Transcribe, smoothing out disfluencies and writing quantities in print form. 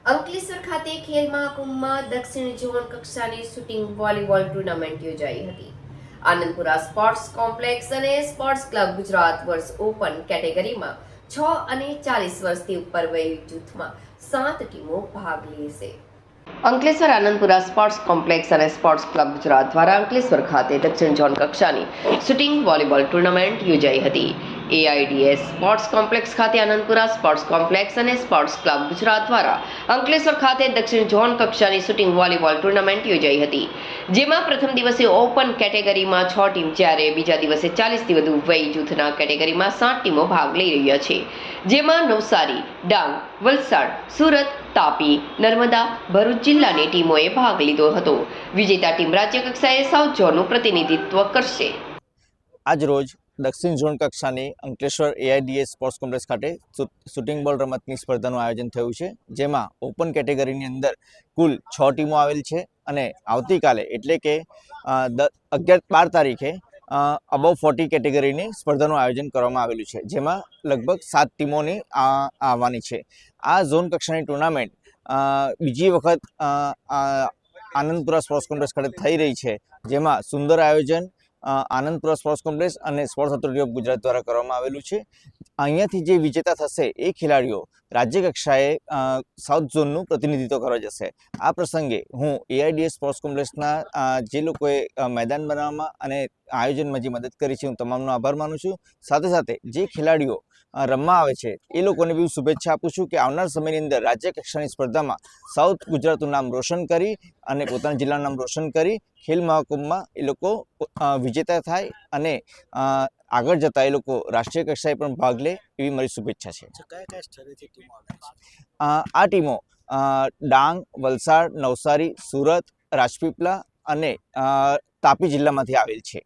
અંકલેશ્વર ખાતે ખેલ મહાકુંભમાં દક્ષિણ ઝોન કક્ષાની શૂટિંગ વોલીબોલ ટુર્નામેન્ટ યોજાઈ હતી. આનંદપુરા સ્પોર્ટ્સ કોમ્પ્લેક્સ અને સ્પોર્ટ્સ ક્લબ ગુજરાત વર્ષ ઓપન કેટેગરીમાં 6 અને 40 વર્ષથી ઉપર વય જૂથમાં 7 ટીમો ભાગ લેશે. અંકલેશ્વર આનંદપુરા સ્પોર્ટ્સ કોમ્પ્લેક્સ અને સ્પોર્ટ્સ ક્લબ ગુજરાત દ્વારા અંકલેશ્વર ખાતે દક્ષિણ ઝોન કક્ષાની શૂટિંગ વોલીબોલ ટુર્નામેન્ટ યોજાઈ હતી. AIDS સ્પોર્ટ્સ કોમ્પ્લેક્સ ખાતે આનંદપુરા સ્પોર્ટ્સ કોમ્પ્લેક્સ અને સ્પોર્ટ્સ ક્લબ ગુજરાત દ્વારા અંકલેશ્વર ખાતે દક્ષિણ ઝોન કક્ષાની શૂટિંગ વોલીબોલ ટુર્નામેન્ટ યોજાઈ હતી, જેમાં પ્રથમ દિવસે ઓપન કેટેગરીમાં 6 ટીમ જ્યારે બીજા દિવસે 40થી વધુ વય જૂથના કેટેગરીમાં 7 ટીમો ભાગ લઈ રહ્યા છે, જેમાં નવસારી, ડાંગ, વલસાડ, સુરત, તાપી, નર્મદા, ભરૂચ જિલ્લાની ટીમોએ ભાગ લીધો હતો. વિજેતા ટીમ રાજ્ય કક્ષાએ સાઉથ ઝોનનું પ્રતિનિધિત્વ કરશે. આજ રોજ દક્ષિણ ઝોન કક્ષાની અંકલેશ્વર AIDS સ્પોર્ટ્સ કોમ્પ્લેક્સ ખાતે શૂટિંગ બોલ રમતની સ્પર્ધાનું આયોજન થયું છે, જેમાં ઓપન કેટેગરીની અંદર કુલ 6 ટીમો આવેલ છે અને આવતીકાલે એટલે કે 11-12 તારીખે અબવ 40 કેટેગરીની સ્પર્ધાનું આયોજન કરવામાં આવેલું છે, જેમાં લગભગ 7 ટીમોની આવવાની છે. આ ઝોન કક્ષાની ટુર્નામેન્ટ બીજી વખત આનંદપુરા સ્પોર્ટ્સ કોમ્પ્લેક્સ ખાતે થઈ રહી છે, જેમાં સુંદર આયોજન આનંદપુરા સ્પોર્ટ્સ કોમ્પ્લેક્સ અને સ્પોર્ટ્સ ઓથોરિટી ઓફ ગુજરાત દ્વારા કરવામાં આવેલું છે. અહીંયાથી જે વિજેતા થશે એ ખેલાડીઓ રાજ્ય કક્ષાએ સાઉથ ઝોનનું પ્રતિનિધિત્વ કરવા જશે. આ પ્રસંગે હું AIDS સ્પોર્ટ્સ કોમ્પ્લેક્સના જે લોકોએ મેદાન બનાવવામાં અને આયોજનમાં જે મદદ કરી છે, હું તમામનો આભાર માનું છું. સાથે સાથે જે ખેલાડીઓ રમવા આવે છે એ લોકોને બી શુભેચ્છા આપું છું કે આવનાર સમયની અંદર રાજ્ય કક્ષાની સ્પર્ધામાં સાઉથ ગુજરાતનું નામ રોશન કરી અને પોતાના જિલ્લાનું નામ રોશન કરી ખેલ મહાકુંભમાં એ લોકો વિજેતા થાય અને આગળ જતા એ લોકો રાષ્ટ્રીય કક્ષાએ પણ ભાગ લે એવી મારી શુભેચ્છા છે. આ ટીમો ડાંગ, વલસાડ, નવસારી, સુરત, રાજપીપળા અને તાપી જિલ્લામાંથી આવેલ છે.